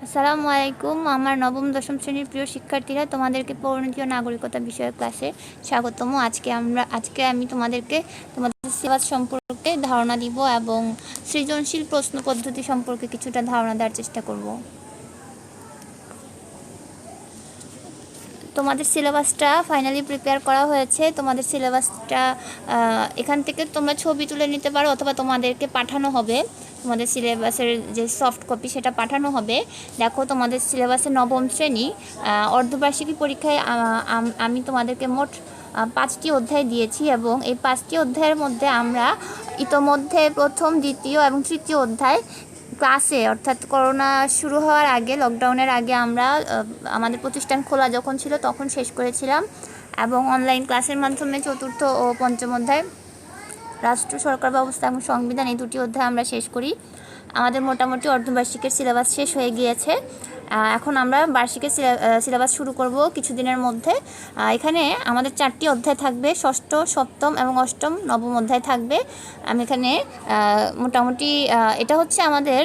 আসসালামু আলাইকুম। আমার নবম দশম শ্রেণীর প্রিয় শিক্ষার্থীরা, তোমাদেরকে পরিণতি ও নাগরিকতা বিষয়ক ক্লাসে স্বাগতম। আজকে আমি তোমাদের সিলেবাস সম্পর্কে ধারণা দিব এবং সৃজনশীল প্রশ্ন পদ্ধতি সম্পর্কে কিছুটা ধারণা দেওয়ার চেষ্টা করব। তোমাদের সিলেবাসটা ফাইনালি প্রিপেয়ার করা হয়েছে। তোমাদের সিলেবাসটা এখান থেকে তোমরা ছবি তুলে নিতে পারো অথবা তোমাদেরকে পাঠানো হবে। তোমাদের সিলেবাসের যে সফট কপি সেটা পাঠানো হবে। দেখো, তোমাদের সিলেবাসের নবম শ্রেণী অর্ধবার্ষিকী পরীক্ষায় আমি তোমাদেরকে মোট 5টি অধ্যায় দিয়েছি এবং এই 5টি অধ্যায়ের মধ্যে আমরা ইতোমধ্যে প্রথম, দ্বিতীয় এবং তৃতীয় অধ্যায় ক্লাসে, অর্থাৎ করোনা শুরু হওয়ার আগে, লকডাউনের আগে আমরা আমাদের প্রতিষ্ঠান খোলা যখন ছিল তখন শেষ করেছিলাম এবং অনলাইন ক্লাসের মাধ্যমে চতুর্থ ও পঞ্চম অধ্যায় রাষ্ট্র, সরকার ব্যবস্থা এবং সংবিধান, এই দুটি অধ্যায় আমরা শেষ করি। আমাদের মোটামুটি অর্ধবার্ষিকের সিলেবাস শেষ হয়ে গিয়েছে। এখন আমরা বার্ষিকের সিলেবাস শুরু করব কিছুদিনের মধ্যে। এখানে আমাদের 4টি অধ্যায় থাকবে, ষষ্ঠ, সপ্তম এবং অষ্টম, নবম অধ্যায় থাকবে। আমি এখানে মোটামুটি এটা হচ্ছে আমাদের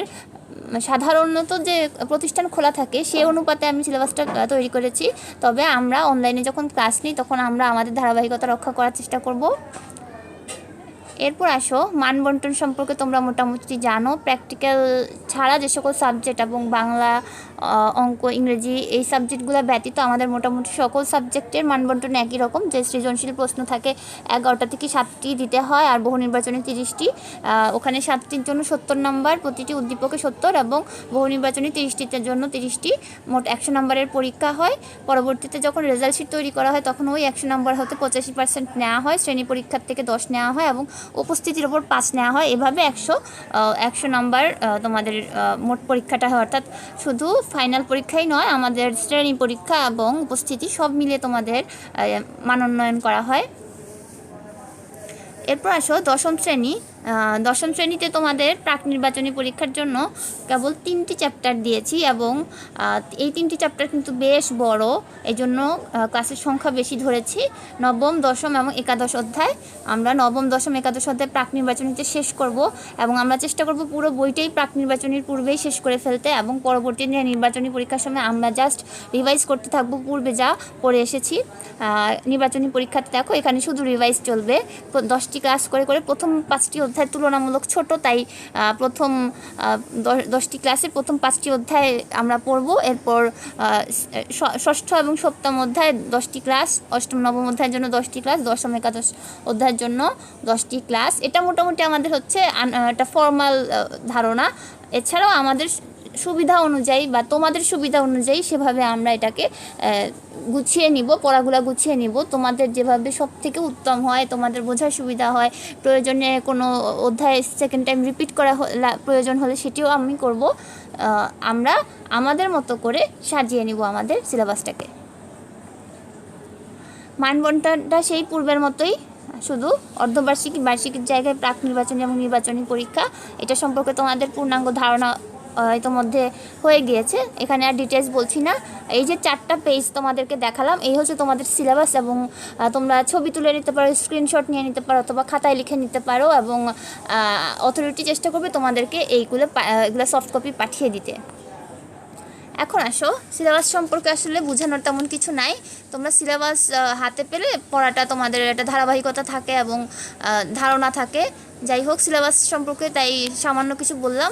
সাধারণত যে প্রতিষ্ঠান খোলা থাকে সেই অনুপাতে আমি সিলেবাসটা তৈরি করেছি। তবে আমরা অনলাইনে যখন ক্লাস নিই তখন আমরা আমাদের ধারাবাহিকতা রক্ষা করার চেষ্টা করব। এরপর আসো, মানবন্টন সম্পর্কে তোমরা মোটামুটি জানো। প্র্যাকটিক্যাল ছাড়া যে সকল সাবজেক্ট এবং বাংলা, অঙ্ক, ইংরেজি এই সাবজেক্টগুলো ব্যতীত আমাদের মোটামুটি সকল সাবজেক্টের মানবন্টন একই রকম, যে সৃজনশীল প্রশ্ন থাকে 11টা থেকে 7টি দিতে হয় আর বহু নির্বাচনে 30টি। ওখানে 7টির জন্য 70 নম্বর, প্রতিটি উদ্দীপকে 70 এবং বহু নির্বাচনে 30টির জন্য 30টি, মোট 100 নম্বরের পরীক্ষা হয়। পরবর্তীতে যখন রেজাল্ট শিট তৈরি করা হয় তখন ওই 100 নম্বর হতে 85% নেওয়া হয়, শ্রেণী পরীক্ষার থেকে 10 নেওয়া হয় এবং উপস্থিতির ওপর 5 নেওয়া হয়। এভাবে 100 নম্বর তোমাদের মোট পরীক্ষাটা হয়। অর্থাৎ শুধু ফাইনাল পরীক্ষাই নয়, আমাদের শ্রেণী পরীক্ষা এবং উপস্থিতি সব মিলিয়ে তোমাদের মানোন্নয়ন করা হয়। এরপর আসো দশম শ্রেণী। দশম শ্রেণীতে তোমাদের প্রাক নির্বাচনী পরীক্ষার জন্য কেবল 3টি চ্যাপ্টার দিয়েছি এবং এই 3টি চ্যাপ্টার কিন্তু বেশ বড়, এই জন্য ক্লাসের সংখ্যা বেশি ধরেছি। নবম, দশম এবং একাদশ অধ্যায় আমরা নবম, দশম, একাদশ অধ্যায় প্রাক নির্বাচনীতে শেষ করব এবং আমরা চেষ্টা করব পুরো বইটাই প্রাক নির্বাচনীর পূর্বেই শেষ করে ফেলতে এবং পরবর্তী নির্বাচনী পরীক্ষার সময় আমরা জাস্ট রিভাইজ করতে থাকবো পূর্বে যা পড়ে এসেছি। নির্বাচনী পরীক্ষাতে দেখো এখানে শুধু রিভাইজ চলবে। 10টি ক্লাস করে করে প্রথম 5টি অধ্যায় তুলনামূলক ছোট, তাই প্রথম 10টি ক্লাসে প্রথম 5টি অধ্যায় আমরা পড়ব। এরপর ষষ্ঠ এবং সপ্তম অধ্যায় 10টি ক্লাস, অষ্টম, নবম অধ্যায়ের জন্য 10টি ক্লাস, দশম, একাদশ অধ্যায়ের জন্য 10টি ক্লাস। এটা মোটামুটি আমাদের হচ্ছে একটা ফর্মাল ধারণা। এছাড়াও আমাদের সুবিধা অনুযায়ী বা তোমাদের সুবিধা অনুযায়ী সেভাবে আমরা এটাকে গুছিয়ে নিব, পড়াগুলো গুছিয়ে নিব। তোমাদের যেভাবে সব থেকে উত্তম হয়, তোমাদের বোঝার সুবিধা হয়, প্রয়োজনে কোনো অধ্যায় সেকেন্ড টাইম রিপিট করা প্রয়োজন হলে সেটিও আমি করব। আমরা আমাদের মতো করে সাজিয়ে নিব আমাদের সিলেবাসটাকে। মানবন্টনটা সেই পূর্বের মতোই, শুধু অর্ধবার্ষিকী, বার্ষিকীর জায়গায় প্রাক নির্বাচনী এবং নির্বাচনী পরীক্ষা। এটা সম্পর্কে তোমাদের পূর্ণাঙ্গ ধারণা ইতোমধ্যে হয়ে গিয়েছে, এখানে আর ডিটেলস বলছি না। এই যে 4টা পেজ তোমাদেরকে দেখালাম, এই হচ্ছে তোমাদের সিলেবাস এবং তোমরা ছবি তুলে নিতে পারো, স্ক্রিনশট নিয়ে নিতে পারো অথবা খাতায় লিখে নিতে পারো এবং অথরিটি চেষ্টা করবে তোমাদেরকে এগুলো সফট কপি পাঠিয়ে দিতে। এখন আসো, সিলেবাস সম্পর্কে আসলে বোঝানোর তেমন কিছু নাই। তোমরা সিলেবাস হাতে পেলে পড়াটা তোমাদের একটা ধারাবাহিকতা থাকে এবং ধারণা থাকে। যাই হোক, সিলেবাস সম্পর্কে তাই সামান্য কিছু বললাম।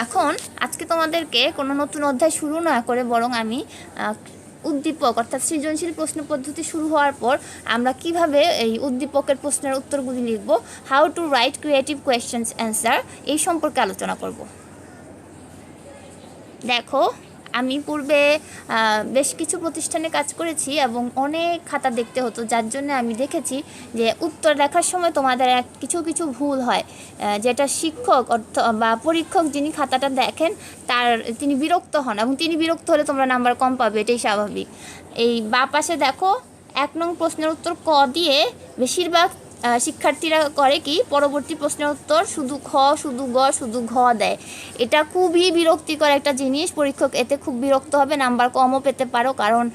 এখন আজকে তোমাদেরকে কোনো নতুন অধ্যায় শুরু না করে বরং আমি উদ্দীপক, অর্থাৎ সৃজনশীল প্রশ্ন পদ্ধতি শুরু হওয়ার পর আমরা কিভাবে এই উদ্দীপকের প্রশ্নের উত্তরগুলি লিখব, how to right creative questions answer, এই সম্পর্কে আলোচনা করব। দেখো, আমি পূর্বে বেশ কিছু প্রতিষ্ঠানে কাজ করেছি এবং অনেক খাতা দেখতে হতো, যার জন্য আমি দেখেছি যে উত্তর লেখার সময় তোমাদের কিছু ভুল হয়, যেটা শিক্ষক বা পরীক্ষক যিনি খাতাটা দেখেন তিনি বিরক্ত হন এবং তিনি বিরক্ত হলে তোমরা নাম্বার কম পাবে, এটাই স্বাভাবিক। এই বা পাশে দেখো 1 নং প্রশ্নের উত্তর ক দিয়ে বেশিরভাগ শিক্ষার্থীরা করে কি, পরবর্তী প্রশ্নের উত্তর শুধু খ, শুধু গ, শুধু ঘ দেয়। এটা খুবই বিরক্তিকর একটা জিনিস, পরীক্ষক এতে খুব বিরক্ত হবে, নাম্বার কমও পেতে পারো। কারণ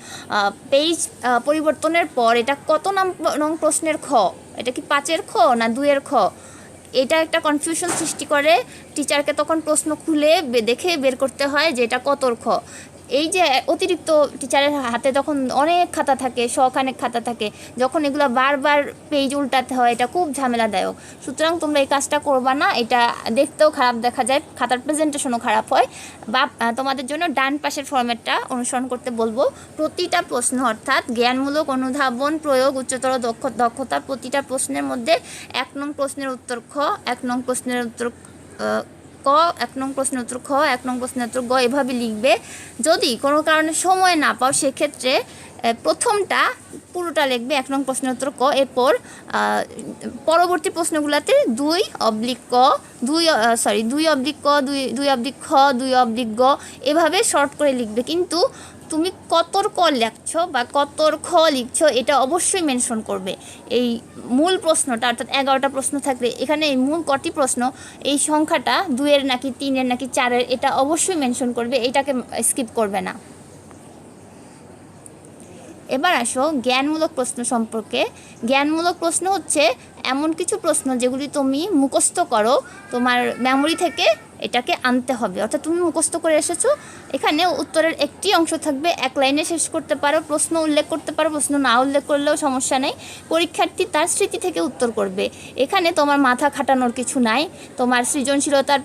পেজ পরিবর্তনের পর এটা কত নং প্রশ্নের খ, এটা কি 5-এর খ না 2-এর খ, এটা একটা কনফিউশন সৃষ্টি করে। টিচারকে তখন প্রশ্ন খুলে দেখে বের করতে হয় যে এটা কতর খ। এই যে অতিরিক্ত টিচারের হাতে যখন অনেক খাতা থাকে, শখানেক খাতা থাকে, যখন এগুলো বারবার পেজ উল্টাতে হয়, এটা খুব ঝামেলাদায়ক। সুতরাং তোমরা এই কাজটা করবা না, এটা দেখতেও খারাপ দেখা যায়, খাতার প্রেজেন্টেশনও খারাপ হয়। বা তোমাদের জন্য ডান পাশের ফরম্যাটটা অনুসরণ করতে বলবো। প্রতিটা প্রশ্ন অর্থাৎ জ্ঞানমূলক, অনুধাবন, প্রয়োগ, উচ্চতর দক্ষতা, প্রতিটা প্রশ্নের মধ্যে 1 নং প্রশ্নের উত্তর খ, 1 নং প্রশ্নের উত্তর ক, 1 নং প্রশ্নের উত্তর খ, 1 নং প্রশ্নের উত্তর গ, এভাবে লিখবে। যদি কোনো কারণে সময় না পাও সেক্ষেত্রে প্রথমটা পুরোটা লিখবে 1 নং প্রশ্নের উত্তর ক, এরপর পরবর্তী প্রশ্নগুলোতে 2/ক, 2/ক, 2/খ, 2/গ এভাবে শর্ট করে লিখবে। কিন্তু তুমি কতর ক লিখছো বা কতর খ লিখছো এটা অবশ্যই মেনশন করবে। এই মূল প্রশ্নটা অর্থাৎ 11টা প্রশ্ন থাকলে এখানে এই মূল কটি প্রশ্ন, এই সংখ্যাটা 2-এর নাকি 3-এর নাকি 4-এর, এটা অবশ্যই মেনশন করবে, এটাকে স্কিপ করবে না। এবার আসো জ্ঞানমূলক প্রশ্ন সম্পর্কে। জ্ঞানমূলক প্রশ্ন হচ্ছে এমন কিছু প্রশ্ন যেগুলি তুমি মুখস্থ করো, তোমার মেমোরি থেকে এটাকে আনতে হবে, অর্থাৎ তুমি মুখস্থ করে এসেছো। এখানে উত্তরের একটি অংশ থাকবে, 1 লাইনে শেষ করতে পারো, প্রশ্ন উল্লেখ করতে পারো, প্রশ্ন না উল্লেখ করলেও সমস্যা নেই। পরীক্ষার্থী তার স্মৃতি থেকে উত্তর করবে। এখানে তোমার মাথা খাটানোর কিছু নাই, তোমার সৃজনশীলতার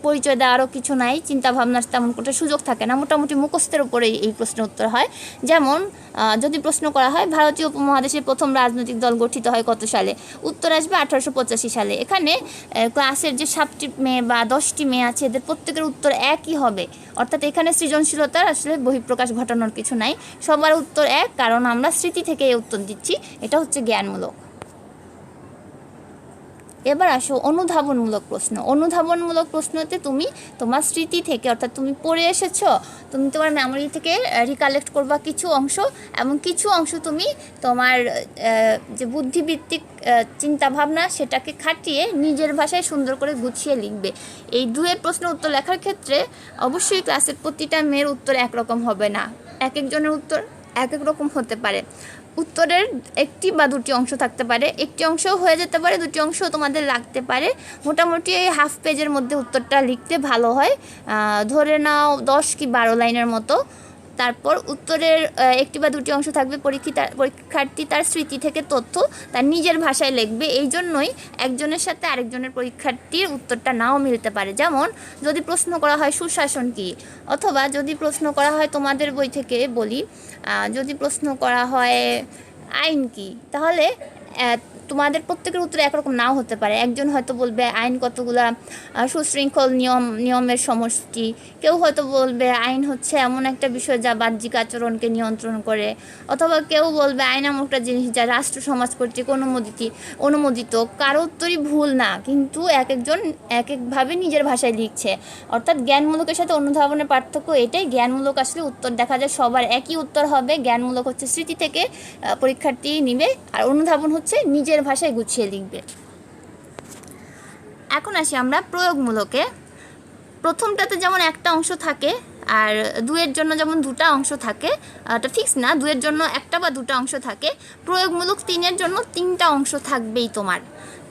পরিচয় দেওয়ারও কিছু নাই, চিন্তা ভাবনার তেমন কোনো সুযোগ থাকে না। মোটামুটি মুখস্থের উপরেই এই প্রশ্নের উত্তর হয়। যেমন যদি প্রশ্ন করা হয় ভারতীয় উপমহাদেশের প্রথম রাজনৈতিক দল গঠিত হয় কত সালে, উত্তর আসবে 1885 সালে। এখানে ক্লাসের যে 7টি মেয়ে বা 10টি মেয়ে আছে এদের প্রত্যেকের উত্তর একই হবে, অর্থাৎ এখানে সৃজনশীলতার আসলে বহিঃপ্রকাশ ঘটানোর কিছু নাই, সবার উত্তর এক, কারণ আমরা স্মৃতি থেকে উত্তর দিচ্ছি। এটা হচ্ছে জ্ঞানমূলক। এবার আসো অনুধাবনমূলক প্রশ্ন। অনুধাবনমূলক প্রশ্নতে তুমি তোমার স্মৃতি থেকে অর্থাৎ তুমি পড়ে এসেছো, তুমি তোমার মেমোরি থেকে রিকালেক্ট করবা কিছু অংশ, এবং কিছু অংশ তুমি তোমার যে বুদ্ধিবৃত্তিক চিন্তাভাবনা সেটাকে খাটিয়ে নিজের ভাষায় সুন্দর করে গুছিয়ে লিখবে। এই 2-এর প্রশ্ন উত্তর লেখার ক্ষেত্রে অবশ্যই ক্লাসের প্রতিটা মেয়ের উত্তর একরকম হবে না, এক একজনের উত্তর এক এক রকম হতে পারে। উত্তরের 1টি বা 2টি অংশ থাকতে পারে, 1টি অংশও হয়ে যেতে পারে, 2টি অংশও তোমাদের লাগতে পারে। মোটামুটি এই হাফ পেজের মধ্যে উত্তরটা লিখতে ভালো হয়, ধরে নাও 10 কি 12 লাইনের মতো। তারপর উত্তরের 1টি বা 2টি অংশ থাকবে পরীক্ষার্থী তার স্মৃতি থেকে তথ্য তার নিজের ভাষায় লিখবে। এই জন্যই একজনের সাথে আরেকজনের পরীক্ষার্থীর উত্তরটা নাও মিলতে পারে। যেমন যদি প্রশ্ন করা হয় সুশাসন কী, অথবা যদি প্রশ্ন করা হয় তোমাদের বই থেকে বলি, যদি প্রশ্ন করা হয় আইন কী, তাহলে তোমাদের প্রত্যেকের উত্তর একরকম নাও হতে পারে। একজন হয়তো বলবে আইন কতগুলা সুশৃঙ্খল নিয়মের সমষ্টি, কেউ হয়তো বলবে আইন হচ্ছে এমন একটা বিষয় যা বাহ্যিক আচরণকে নিয়ন্ত্রণ করে, অথবা কেউ বলবে আইন এমন একটা জিনিস যা রাষ্ট্র সমাজ কর্তৃক অনুমোদিত। কারো উত্তরই ভুল না, কিন্তু এক একজন এক একভাবে নিজের ভাষায় লিখছে। অর্থাৎ জ্ঞানমূলকের সাথে অনুধাবনের পার্থক্য এটাই, জ্ঞানমূলক আসলে উত্তর দেখা যায় সবার একই উত্তর হবে, জ্ঞানমূলক হচ্ছে স্মৃতি থেকে পরীক্ষার্থী নিবে, আর অনুধাবন হচ্ছে নিজের ভাষায় গুছিয়ে লিখবে। এখন আসি আমরা প্রয়োগমূলকে। প্রথমটাতে যেমন একটা অংশ থাকে, আর 2-এর জন্য যেমন 2টা অংশ থাকে, এটা ফিক্স না, 2-এর জন্য 1টা বা 2টা অংশ থাকে। প্রয়োগমূলক 3-এর জন্য 3টা অংশ থাকবেই। তোমার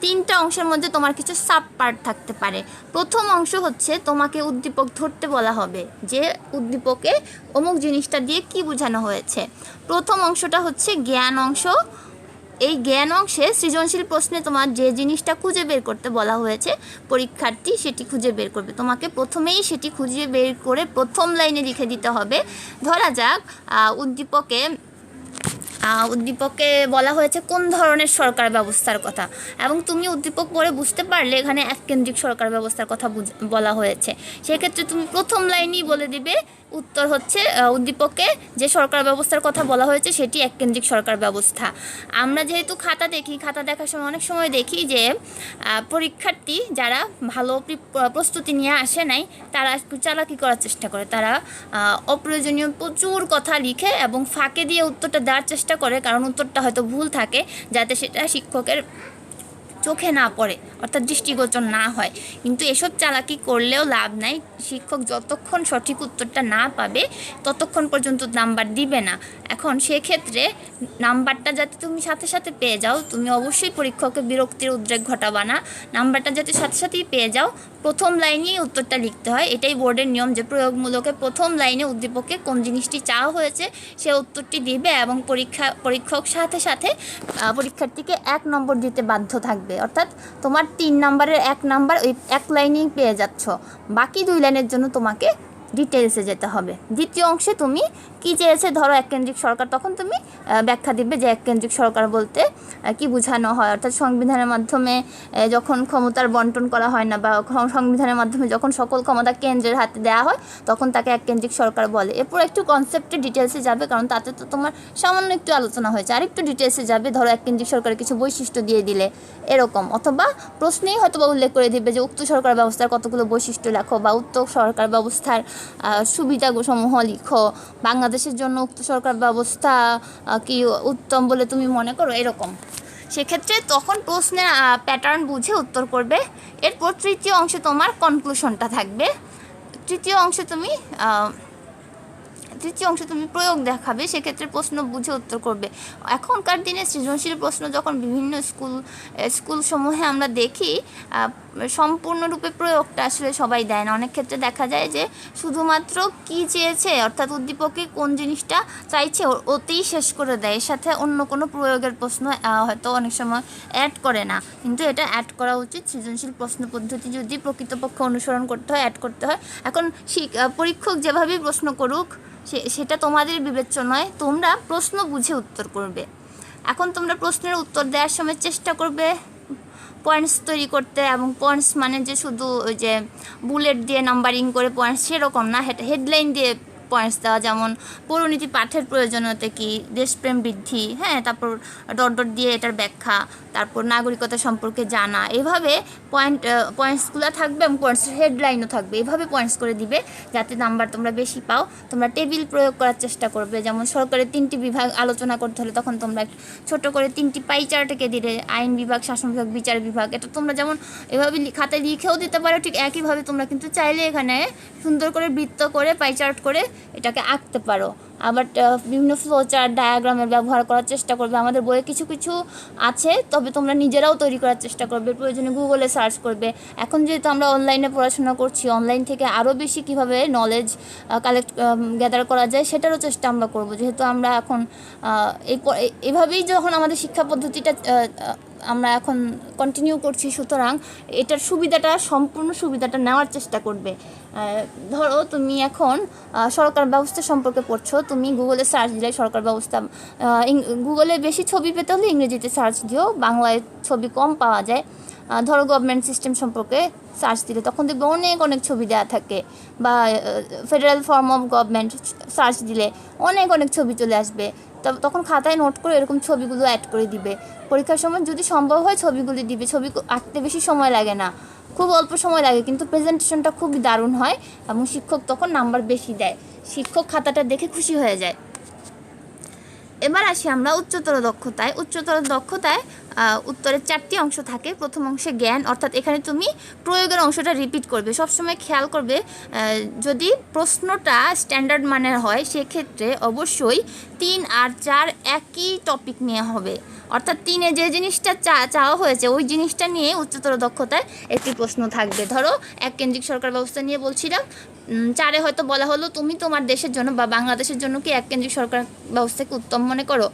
3টা অংশের মধ্যে তোমার কিছু সাব পার্ট থাকতে পারে। প্রথম অংশ হচ্ছে তোমাকে উদ্দীপক ধরতে বলা হবে, যে উদ্দীপকে অমুক জিনিসটা দিয়ে কি বোঝানো হয়েছে। প্রথম অংশটা হচ্ছে জ্ঞান অংশ। এই জ্ঞান অংশে সৃজনশীল প্রশ্নে তোমার যে জিনিসটা খুঁজে বের করতে বলা হয়েছে পরীক্ষার্থী সেটি খুঁজে বের করবে। তোমাকে প্রথমেই সেটি খুঁজে বের করে প্রথম লাইনে লিখে দিতে হবে। ধরা যাক উদ্দীপকে বলা হয়েছে কোন ধরনের সরকার ব্যবস্থার কথা, এবং তুমি উদ্দীপক পড়ে বুঝতে পারলে এখানে এককেন্দ্রিক সরকার ব্যবস্থার কথা বলা হয়েছে। সেক্ষেত্রে তুমি প্রথম লাইনই বলে দিবে উত্তর হচ্ছে উদ্দীপকে যে সরকার ব্যবস্থার কথা বলা হয়েছে সেটি এককেন্দ্রিক সরকার ব্যবস্থা। আমরা যেহেতু খাতা দেখার সময় অনেক সময় দেখি যে পরীক্ষার্থী যারা ভালো প্রস্তুতি নিয়ে আসে নাই তারা একটু চালাকি করার চেষ্টা করে, তারা অপ্রয়োজনীয় প্রচুর কথা লিখে এবং ফাঁকে দিয়ে উত্তরটা দেওয়ার চেষ্টা করে, কারণ উত্তরটা হয়তো ভুল থাকে, যাতে সেটা শিক্ষকের চোখে না পড়ে, অর্থাৎ দৃষ্টিগোচর না হয়। কিন্তু এসব চালাকি করলেও লাভ নাই। শিক্ষক যতক্ষণ সঠিক উত্তরটা না পাবে ততক্ষণ পর্যন্ত নাম্বার দিবে না। এখন সেক্ষেত্রে নাম্বারটা যাতে তুমি সাথে সাথে পেয়ে যাও, তুমি অবশ্যই পরীক্ষককে বিরক্তির উদ্রেক ঘটাবা না। নাম্বারটা যাতে সাথে সাথেই পেয়ে যাও, প্রথম লাইনেই উত্তরটা লিখতে হয়। এটাই বোর্ডের নিয়ম যে প্রয়োগমূলকে প্রথম লাইনে উদ্দীপককে কোন জিনিসটি চাওয়া হয়েছে সে উত্তরটি দিবে, এবং পরীক্ষক সাথে সাথে পরীক্ষার্থীকে 1 নম্বর দিতে বাধ্য থাকবে। অর্থাৎ তোমার 3 নম্বরের 1 নাম্বার ওই 1 লাইনেই পেয়ে যাচ্ছ, বাকি 2 লাইনের জন্য তোমাকে ডিটেলসে যেতে হবে। দ্বিতীয় অংশে তুমি কি চেয়েছে, ধরো এককেন্দ্রিক সরকার, তখন তুমি ব্যাখ্যা দিবে যে এককেন্দ্রিক সরকার বলতে কি বোঝানো হয়। অর্থাৎ সংবিধানের মাধ্যমে যখন ক্ষমতার বন্টন করা হয় না, বা সংবিধানের মাধ্যমে যখন সকল ক্ষমতা কেন্দ্রের হাতে দেওয়া হয় তখন তাকে এককেন্দ্রিক সরকার বলে। এরপর একটু কনসেপ্টে ডিটেলসে যাবে, কারণ তাতে তো তোমার সামান্য একটু আলোচনা হয়েছে, আর একটু ডিটেলসে যাবে। ধরো এককেন্দ্রিক সরকারের কিছু বৈশিষ্ট্য দিয়ে দিলে এরকম, অথবা প্রশ্নেই হয়তো বা উল্লেখ করে দিবে যে উক্ত সরকার ব্যবস্থার কতগুলো বৈশিষ্ট্য লেখো, বা উক্ত সরকার ব্যবস্থার সুবিধাসমূহ লিখো, বাংলাদেশের জন্য উক্ত সরকার ব্যবস্থা কি উত্তম বলে তুমি মনে করো, এরকম। সেক্ষেত্রে তখন প্রশ্নের প্যাটার্ন বুঝে উত্তর করবে। এরপর তৃতীয় অংশে তোমার কনক্লুশনটা থাকবে। তৃতীয় অংশে তুমি প্রয়োগ দেখাবে, সেক্ষেত্রে প্রশ্ন বুঝে উত্তর করবে। এখনকার দিনে সৃজনশীল প্রশ্ন যখন বিভিন্ন স্কুলসমূহে আমরা দেখি, সম্পূর্ণরূপে প্রয়োগটা আসলে সবাই দেয় না। অনেক ক্ষেত্রে দেখা যায় যে শুধুমাত্র কি চেয়েছে, অর্থাৎ উদ্দীপকে কোন জিনিসটা চাইছে ওতেই শেষ করে দেয়, এর সাথে অন্য কোনো প্রয়োগের প্রশ্ন হয়তো অনেক সময় অ্যাড করে না। কিন্তু এটা অ্যাড করা উচিত। সৃজনশীল প্রশ্ন পদ্ধতি যদি প্রকৃতপক্ষে অনুসরণ করতে হয়, অ্যাড করতে হয়। এখন পরীক্ষক যেভাবেই প্রশ্ন করুক সেটা তোমাদের বিবেচনায়, তোমরা প্রশ্ন বুঝে উত্তর করবে। এখন তোমরা প্রশ্নের উত্তর দেওয়ার সময় চেষ্টা করবে পয়েন্টস তৈরি করতে, এবং পয়েন্টস মানে যে শুধু ওই যে বুলেট দিয়ে নাম্বারিং করে পয়েন্টস সেরকম না, হেডলাইন দিয়ে পয়েন্টস দেওয়া, যেমন পৌরনীতি পাঠের প্রয়োজনীয়তা কী, দেশপ্রেম বৃদ্ধি, হ্যাঁ, তারপর ডট ডট দিয়ে এটার ব্যাখ্যা, তারপর নাগরিকতা সম্পর্কে জানা, এভাবে পয়েন্টসগুলো থাকবে, এবং পয়েন্টসের হেডলাইনও থাকবে। এভাবে পয়েন্টস করে দিবে যাতে নাম্বার তোমরা বেশি পাও। তোমরা টেবিল প্রয়োগ করার চেষ্টা করবে, যেমন সরকারের 3টি বিভাগ আলোচনা করতে হলে তখন তোমরা ছোট করে 3টি পাই চার্ট এঁকে দিলে, আইন বিভাগ, শাসন বিভাগ, বিচার বিভাগ। এটা তোমরা যেমন এভাবে খাতায় লিখেও দিতে পারো, ঠিক একইভাবে তোমরা কিন্তু চাইলে এখানে সুন্দর করে বৃত্ত করে পাই চার্ট করে এটাকে আঁকতে পারো। আবার বিভিন্ন ফ্লো চার্ট, ডায়াগ্রামের ব্যবহার করার চেষ্টা করবে। আমাদের বইয়ে কিছু কিছু আছে, তবে তোমরা নিজেরাও তৈরি করার চেষ্টা করবে, প্রয়োজনে গুগলে সার্চ করবে। এখন যেহেতু আমরা অনলাইনে পড়াশোনা করছি, অনলাইন থেকে আরও বেশি কীভাবে নলেজ গ্যাদার করা যায় সেটারও চেষ্টা আমরা করব। যেহেতু আমরা এখন এভাবেই যখন আমাদের শিক্ষা পদ্ধতিটা আমরা এখন কন্টিনিউ করছি, সুতরাং এটার সম্পূর্ণ সুবিধাটা নেওয়ার চেষ্টা করবে। ধরো তুমি এখন সরকার ব্যবস্থা সম্পর্কে পড়ছো, তুমি গুগলে সার্চ দিলে সরকার ব্যবস্থা, গুগলে বেশি ছবি পেতে হলে ইংরেজিতে সার্চ দিও, বাংলায় ছবি কম পাওয়া যায়। ধরো গভর্নমেন্ট সিস্টেম সম্পর্কে সার্চ দিলে তখন দেখবে অনেক অনেক ছবি দেওয়া থাকে, বা federal form of government search দিলে অনেক অনেক ছবি চলে আসবে। তখন খাতায় নোট করে এরকম ছবিগুলো অ্যাড করে দিবে। পরীক্ষার সময় যদি সম্ভব হয় ছবিগুলি দিবে। ছবি আঁকতে বেশি সময় লাগে না, খুব অল্প সময় লাগে, কিন্তু প্রেজেন্টেশনটা খুবই দারুণ হয়, এবং শিক্ষক তখন নাম্বার বেশি দেয়। শিক্ষক খাতাটা দেখে খুশি হয়ে যায়। এবার আসি আমরা উচ্চতর দক্ষতায়। উচ্চতর দক্ষতায় উত্তরের 4টি অংশ থাকে। প্রথম অংশে জ্ঞান, অর্থাৎ এখানে তুমি প্রয়োগের অংশটা রিপিট করবে। সবসময় খেয়াল করবে যদি প্রশ্নটা স্ট্যান্ডার্ড মানের হয় সেক্ষেত্রে অবশ্যই 3 আর 4 একই টপিক নিয়ে হবে। অর্থাৎ 3-এ যে জিনিসটা চাওয়া হয়েছে ওই জিনিসটা নিয়ে উচ্চতর দক্ষতায় একটি প্রশ্ন থাকবে। ধরো এককেন্দ্রিক সরকার ব্যবস্থা নিয়ে বলছিলাম, 4-এ হয়তো বলা হলো তুমি তোমার দেশের জন্য বা বাংলাদেশের জন্য কি এককেন্দ্রিক সরকার ব্যবস্থাকে উত্তম মনে করো।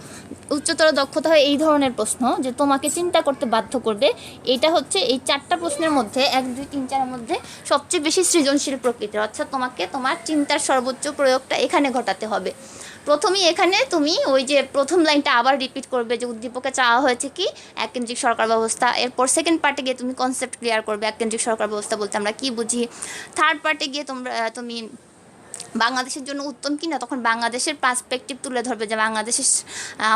উচ্চতর দক্ষতা হয় এই ধরনের প্রশ্ন যে তোমাকে চিন্তা করতে বাধ্য করবে। এটা হচ্ছে এই 4টা প্রশ্নের মধ্যে 1, 2, 3, 4-এর মধ্যে সবচেয়ে বেশি সৃজনশীল প্রকৃতির। অর্থাৎ তোমাকে তোমার চিন্তার সর্বোচ্চ প্রয়োগটা এখানে ঘটাতে হবে। প্রথমেই এখানে তুমি ওই যে প্রথম লাইনটা আবার রিপিট করবে যে উদ্দীপকে চাওয়া হয়েছে কি এককেন্দ্রিক সরকার ব্যবস্থা। এরপর সেকেন্ড পার্টে গিয়ে তুমি কনসেপ্ট ক্লিয়ার করবে এককেন্দ্রিক সরকার ব্যবস্থা বলতে আমরা কি বুঝি। থার্ড পার্টে গিয়ে তুমি বাংলাদেশের জন্য উত্তম কিনা, তখন বাংলাদেশের পার্সপেক্টিভ তুলে ধরবে যে বাংলাদেশের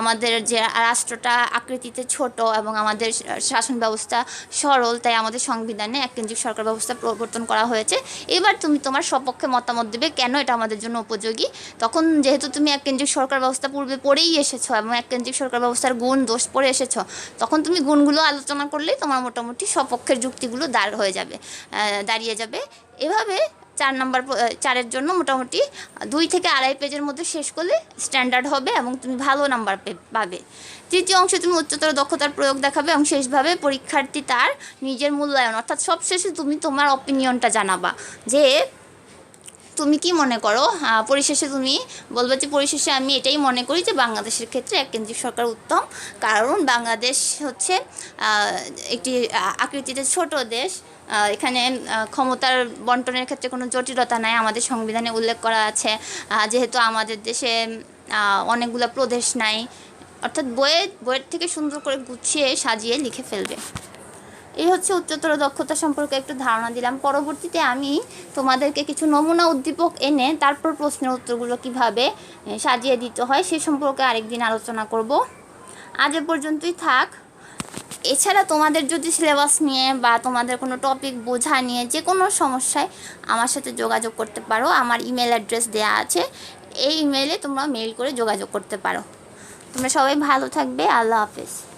আমাদের যে রাষ্ট্রটা আকৃতিতে ছোট এবং আমাদের শাসন ব্যবস্থা সরল, তাই আমাদের সংবিধানে এককেন্দ্রিক সরকার ব্যবস্থা প্রবর্তন করা হয়েছে। এবার তুমি তোমার সপক্ষে মতামত দেবে কেন এটা আমাদের জন্য উপযোগী। তখন যেহেতু তুমি এককেন্দ্রিক সরকার ব্যবস্থা পূর্বে পড়েই এসেছো এবং এককেন্দ্রিক সরকার ব্যবস্থার গুণ দোষ পড়ে এসেছো, তখন তুমি গুণগুলো আলোচনা করলেই তোমার মোটামুটি সপক্ষের যুক্তিগুলো দাঁড়িয়ে যাবে। এভাবে 4 জন্য মোটামুটি 2 থেকে 2.5 পেজের মধ্যে শেষ করলে স্ট্যান্ডার্ড হবে এবং তুমি ভালো নাম্বার পাবে। তৃতীয় অংশে তুমি উচ্চতর দক্ষতার প্রয়োগ দেখাবে এবং শেষভাবে পরীক্ষার্থী তার নিজের মূল্যায়ন, অর্থাৎ সবশেষে তুমি তোমার অপিনিয়নটা জানাবা যে তুমি কি মনে করো। পরিশেষে তুমি বলবে যে পরিশেষে আমি এটাই মনে করি যে বাংলাদেশের ক্ষেত্রে এককেন্দ্রিক সরকার উত্তম, কারণ বাংলাদেশ হচ্ছে একটি আকৃতিতে ছোট দেশ। এখানে ক্ষমতার বন্টনের ক্ষেত্রে কোনো জটিলতা নাই, আমাদের সংবিধানে উল্লেখ করা আছে। যেহেতু আমাদের দেশে অনেকগুলো প্রদেশ নাই, অর্থাৎ বইয়ের থেকে সুন্দর করে গুছিয়ে সাজিয়ে লিখে ফেলবে। এই হচ্ছে উচ্চতর দক্ষতা সম্পর্কে একটু ধারণা দিলাম। পরবর্তীতে আমি তোমাদেরকে কিছু নমুনা উদ্দীপক এনে তারপর প্রশ্নের উত্তরগুলো কিভাবে সাজিয়ে দিতে হয় সে সম্পর্কে আরেকদিন আলোচনা করব। আজ এ পর্যন্তই থাক। এছাড়া তোমাদের যদি সিলেবাস নিয়ে বা তোমাদের কোনো টপিক বোঝা নিয়ে যে কোনো সমস্যায় আমার সাথে যোগাযোগ করতে পারো। আমার ইমেল অ্যাড্রেস দেওয়া আছে, এই ইমেলে তোমরা মেইল করে যোগাযোগ করতে পারো। তোমরা সবাই ভালো থাকবে। আল্লাহ হাফেজ।